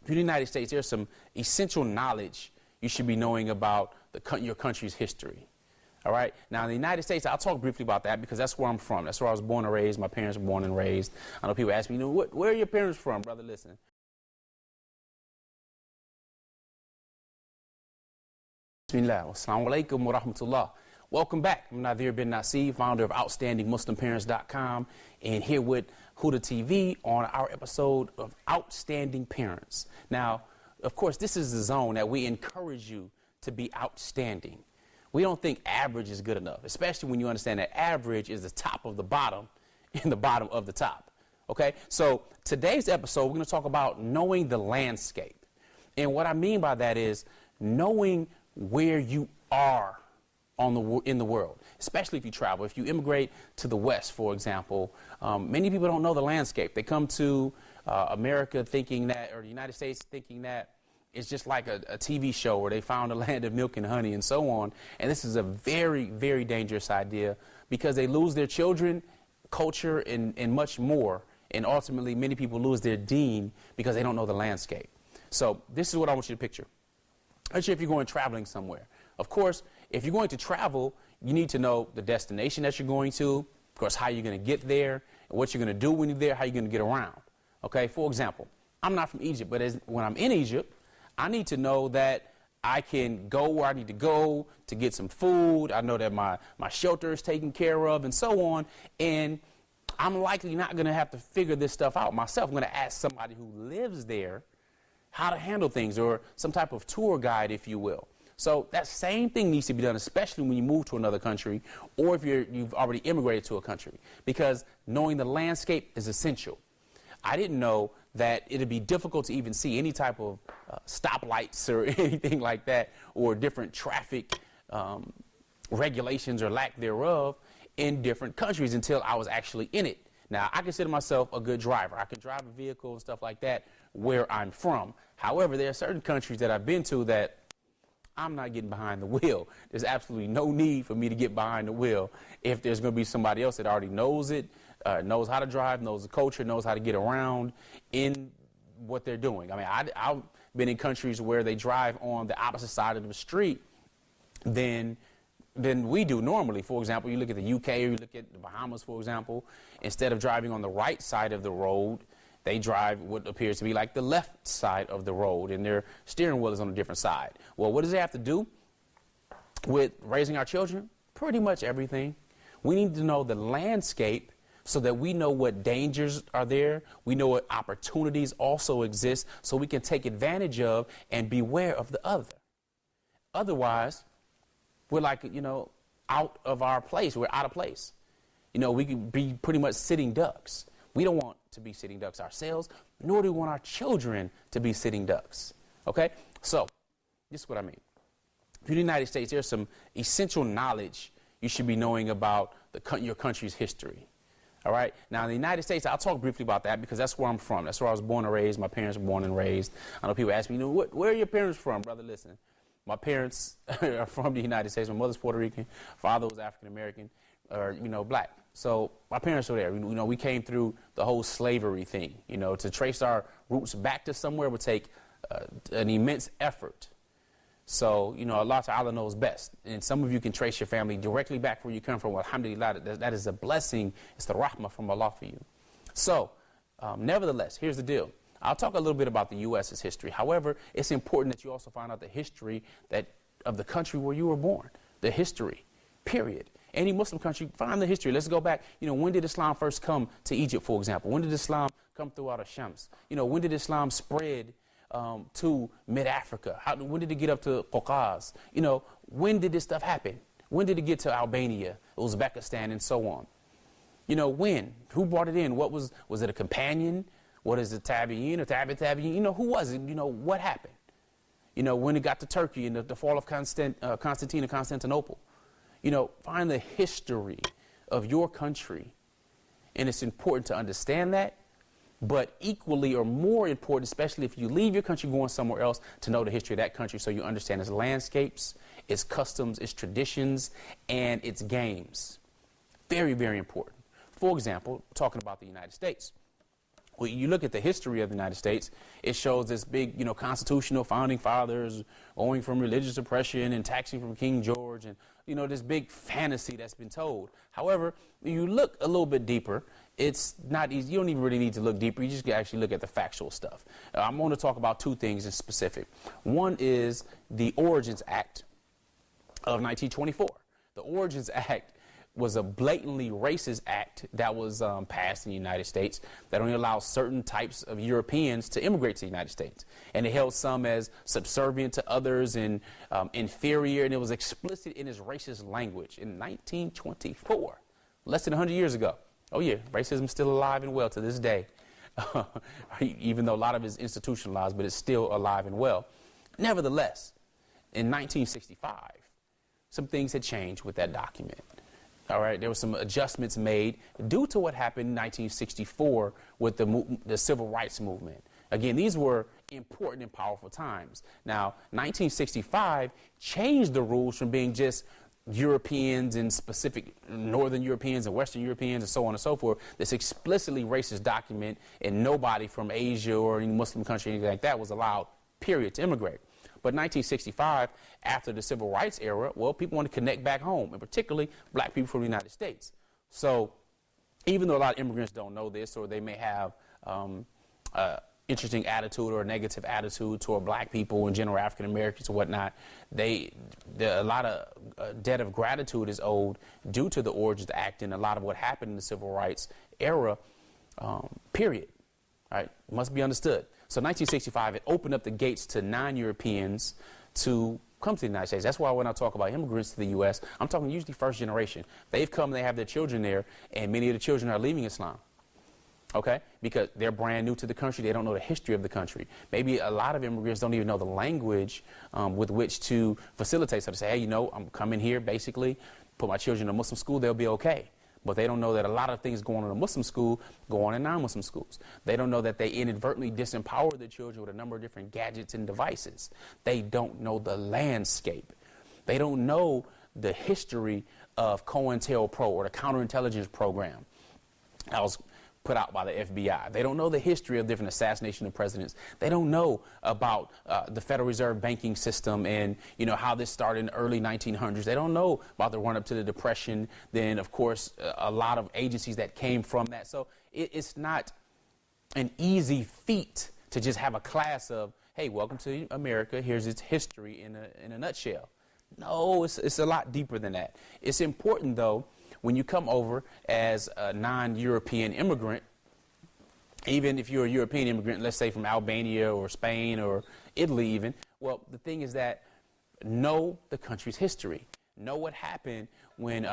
in the United States, there's some essential knowledge you should be knowing about your country's history. All right. Now, in the United States, I'll talk briefly about that because that's where I'm from. That's where I was born and raised. My parents were born and raised. I know people ask me, where are your parents from, brother? Listen. Bismillah. Assalamu alaikum wa rahmatullah. Welcome back. I'm Nazir bin Nazir, founder of outstandingmuslimparents.com, and here with Huda TV on our episode of Outstanding Parents. Now, of course, this is the zone that we encourage you to be outstanding. We don't think average is good enough, especially when you understand that average is the top of the bottom and the bottom of the top. Okay, so today's episode, we're going to talk about knowing the landscape. And what I mean by that is knowing where you are in the world, especially if you travel. If you immigrate to the West, for example, many people don't know the landscape. They come to America thinking that, or the United States thinking that it's just like a TV show where they found a land of milk and honey and so on. And this is a very, very dangerous idea because they lose their children, culture, and much more. And ultimately, many people lose their deen because they don't know the landscape. So this is what I want you to picture. Especially if you're going traveling somewhere. Of course, if you're going to travel, you need to know the destination that you're going to, of course, how you're going to get there, and what you're going to do when you're there, how you're going to get around. Okay, for example, I'm not from Egypt, but when I'm in Egypt, I need to know that I can go where I need to go to get some food. I know that my shelter is taken care of and so on. And I'm likely not going to have to figure this stuff out myself. I'm going to ask somebody who lives there how to handle things, or some type of tour guide, if you will. So that same thing needs to be done, especially when you move to another country or if you've already immigrated to a country, because knowing the landscape is essential. I didn't know that it'd be difficult to even see any type of stoplights or anything like that, or different traffic regulations or lack thereof in different countries until I was actually in it. Now, I consider myself a good driver. I can drive a vehicle and stuff like that where I'm from. However, there are certain countries that I've been to that I'm not getting behind the wheel. There's absolutely no need for me to get behind the wheel if there's going to be somebody else that already knows it, knows how to drive, knows the culture, knows how to get around in what they're doing. I mean, I've been in countries where they drive on the opposite side of the street than we do normally. For example, you look at the UK or you look at the Bahamas, for example, instead of driving on the right side of the road, they drive what appears to be like the left side of the road, and their steering wheel is on a different side. Well, what does it have to do with raising our children? Pretty much everything. We need to know the landscape so that we know what dangers are there. We know what opportunities also exist so we can take advantage of and beware of the other. Otherwise, we're like, out of our place. We're out of place. We could be pretty much sitting ducks. We don't want to be sitting ducks ourselves, nor do we want our children to be sitting ducks. Okay? So, this is what I mean. In the United States, there's some essential knowledge you should be knowing about your country's history. All right? Now, in the United States, I'll talk briefly about that because that's where I'm from. That's where I was born and raised. My parents were born and raised. I know people ask me, where are your parents from, brother? Listen. My parents are from the United States. My mother's Puerto Rican. Father was African American, or black. So my parents were there. We came through the whole slavery thing. To trace our roots back to somewhere would take an immense effort. So Allah Ta'ala knows best. And some of you can trace your family directly back where you come from. Alhamdulillah, that is a blessing. It's the rahmah from Allah for you. So, nevertheless, here's the deal. I'll talk a little bit about the U.S.'s history. However, it's important that you also find out the history of the country where you were born. The history, period. Any Muslim country, find the history. Let's go back. When did Islam first come to Egypt, for example? When did Islam come throughout Shams? When did Islam spread to mid-Africa? When did it get up to Caucasus? When did this stuff happen? When did it get to Albania, Uzbekistan, and so on? When? Who brought it in? Was it a companion? What is it, Tabi'in or Tabi'in? Who was it? What happened? When it got to Turkey and the fall of Constantine and Constantinople. Find the history of your country. And it's important to understand that. But equally or more important, especially if you leave your country going somewhere else, to know the history of that country so you understand its landscapes, its customs, its traditions, and its games. Very, very important. For example, talking about the United States. when you look at the history of the United States, it shows this big, constitutional founding fathers going from religious oppression and taxing from King George and, this big fantasy that's been told. However, when you look a little bit deeper, it's not easy. You don't even really need to look deeper. You just actually look at the factual stuff. I'm going to talk about two things in specific. One is the Origins Act of 1924. The Origins Act was a blatantly racist act that was passed in the United States that only allows certain types of Europeans to immigrate to the United States. And it held some as subservient to others and inferior, and it was explicit in its racist language in 1924, less than 100 years ago. Oh yeah, racism is still alive and well to this day, even though a lot of it is institutionalized, but it's still alive and well. Nevertheless, in 1965, some things had changed with that document. All right, there were some adjustments made due to what happened in 1964 with the civil rights movement. Again, these were important and powerful times. Now, 1965 changed the rules from being just Europeans and specific Northern Europeans and Western Europeans and so on and so forth. This explicitly racist document, and nobody from Asia or any Muslim country or anything like that was allowed, period, to immigrate. But 1965, after the civil rights era, well, people want to connect back home, and particularly black people from the United States. So even though a lot of immigrants don't know this, or they may have interesting attitude or a negative attitude toward black people in general, African Americans or whatnot, a lot of debt of gratitude is owed due to the Origins Act and a lot of what happened in the civil rights era, period. All right, it must be understood. So 1965, it opened up the gates to non-Europeans to come to the United States. That's why when I talk about immigrants to the U.S., I'm talking usually first generation. They've come, they have their children there, and many of the children are leaving Islam. Okay? Because they're brand new to the country. They don't know the history of the country. Maybe a lot of immigrants don't even know the language with which to facilitate. So they say, hey, I'm coming here, basically, put my children in a Muslim school, they'll be okay. But they don't know that a lot of things going on in a Muslim school go on in non-Muslim schools. They don't know that they inadvertently disempower their children with a number of different gadgets and devices. They don't know the landscape. They don't know the history of COINTELPRO or the counterintelligence program that was put out by the FBI. They don't know the history of different assassination of presidents. They don't know about the Federal Reserve banking system and, how this started in the early 1900s. They don't know about the run-up to the Depression. Then, of course, a lot of agencies that came from that. So it's not an easy feat to just have a class of, hey, welcome to America. Here's its history in a nutshell. No, it's a lot deeper than that. It's important, though, when you come over as a non-European immigrant, even if you're a European immigrant, let's say from Albania or Spain or Italy even, well, the thing is that know the country's history. Know what happened when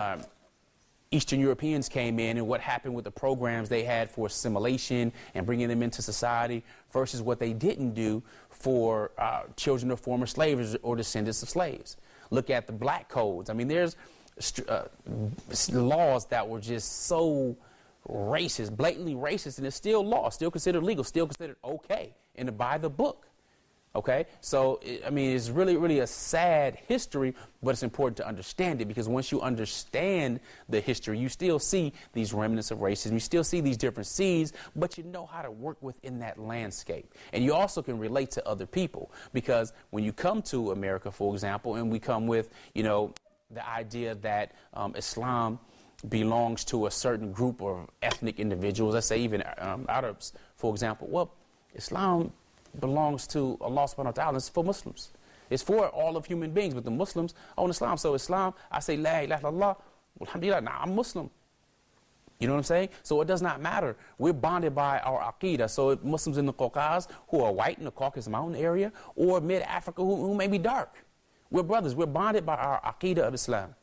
Eastern Europeans came in and what happened with the programs they had for assimilation and bringing them into society versus what they didn't do for children of former slaves or descendants of slaves. Look at the black codes. I mean, there's laws that were just so racist, blatantly racist, and it's still law, still considered legal, still considered okay, and by the book. Okay, so it's really, really a sad history, but it's important to understand it because once you understand the history, you still see these remnants of racism, you still see these different seeds, but you know how to work within that landscape. And you also can relate to other people because when you come to America, for example, and we come with, the idea that Islam belongs to a certain group of ethnic individuals, let's say even Arabs, for example. Well, Islam belongs to Allah subhanahu wa ta'ala. It's for Muslims. It's for all of human beings, but the Muslims own Islam. So Islam, I say, La ilaha illallah, alhamdulillah, nah, I'm Muslim. You know what I'm saying? So it does not matter. We're bonded by our aqidah. So Muslims in the Caucasus who are white in the Caucasus Mountain area or mid-Africa who may be dark. We're brothers. We're bonded by our aqidah of Islam.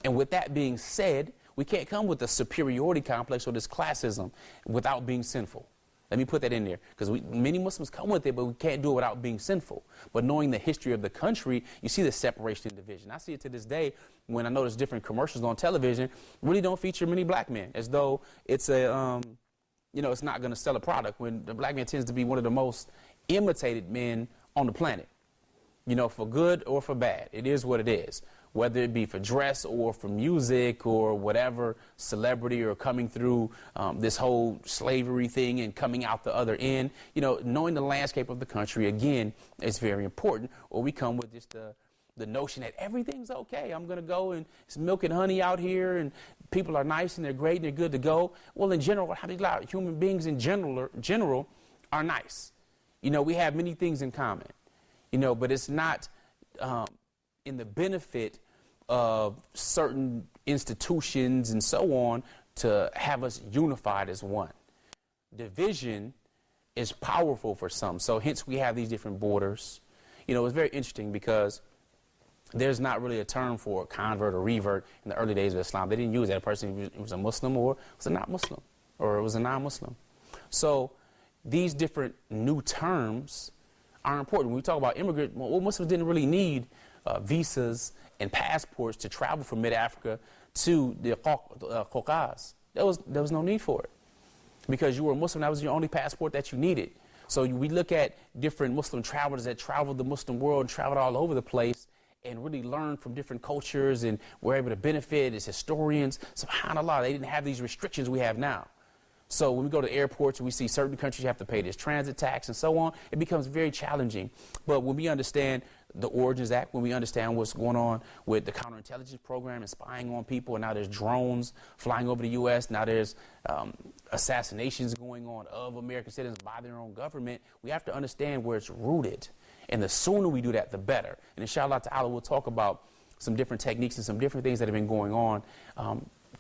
And with that being said, we can't come with a superiority complex or this classism without being sinful. Let me put that in there because many Muslims come with it, but we can't do it without being sinful. But knowing the history of the country, you see the separation and division. I see it to this day when I notice different commercials on television really don't feature many black men as though it's a, it's not going to sell a product when the black man tends to be one of the most imitated men on the planet. For good or for bad. It is what it is. whether it be for dress or for music or whatever, celebrity or coming through this whole slavery thing and coming out the other end. You know, knowing the landscape of the country, again, is very important, or we come with just the notion that everything's okay. I'm going to go and it's milk and honey out here and people are nice and they're great and they're good to go. Well, in general, human beings in general are nice. You know, we have many things in common, you know, but it's not in the benefit of certain institutions and so on to have us unified as one. Division is powerful for some, so hence we have these different borders. You know, it's very interesting because there's not really a term for a convert or revert in the early days of Islam. They didn't use that. A person was a Muslim or was a not Muslim or was a non-Muslim. So these different new terms are important. When we talk about immigrant, well, Muslims didn't really need visas and passports to travel from mid-Africa to the Caucasus. There was no need for it because you were a Muslim. That was your only passport that you needed. So we look at different Muslim travelers that traveled the Muslim world and traveled all over the place and really learned from different cultures and were able to benefit as historians. SubhanAllah, they didn't have these restrictions we have now. So when we go to airports and we see certain countries have to pay this transit tax and so on, it becomes very challenging. But when we understand the Origins Act, when we understand what's going on with the counterintelligence program and spying on people, and now there's drones flying over the U.S., now there's assassinations going on of American citizens by their own government, we have to understand where it's rooted. And the sooner we do that, the better. And inshallah ta'ala, we'll talk about some different techniques and some different things that have been going on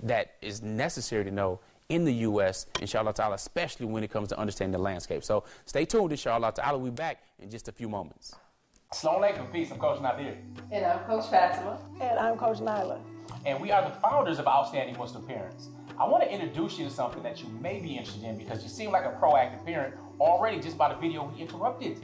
that is necessary to know in the U.S., inshallah ta'ala, especially when it comes to understanding the landscape. So stay tuned, inshallah ta'ala. We'll be back in just a few moments. Assalamu alaikum, peace. I'm Coach Nazir. And I'm Coach Fatima. And I'm Coach Nyla. And we are the founders of Outstanding Muslim Parents. I want to introduce you to something that you may be interested in because you seem like a proactive parent already just by the video we interrupted.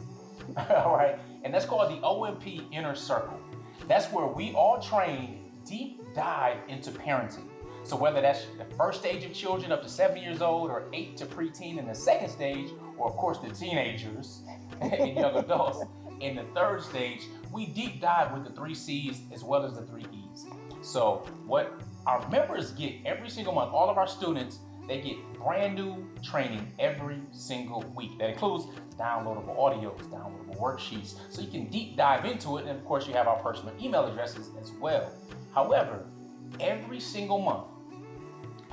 All right, and that's called the OMP Inner Circle. That's where we all train deep dive into parenting. So whether that's the first stage of children up to 7 years old, or 8 to preteen in the second stage, or of course the teenagers and young adults in the third stage, we deep dive with the 3 C's as well as the 3 E's. So what our members get every single month, all of our students, they get brand new training every single week. That includes downloadable audios, downloadable worksheets, so you can deep dive into it. And of course, you have our personal email addresses as well. However, every single month,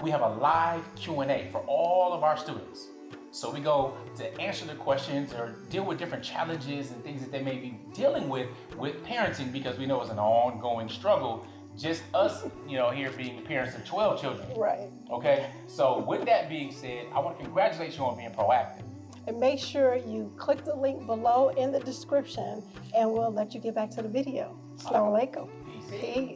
we have a live Q&A for all of our students. So we go to answer their questions or deal with different challenges and things that they may be dealing with parenting, because we know it's an ongoing struggle. Just us, you know, here being the parents of 12 children. Right. Okay, so with that being said, I want to congratulate you on being proactive. And make sure you click the link below in the description and we'll let you get back to the video. Assalamu alaikum. Peace. Peace.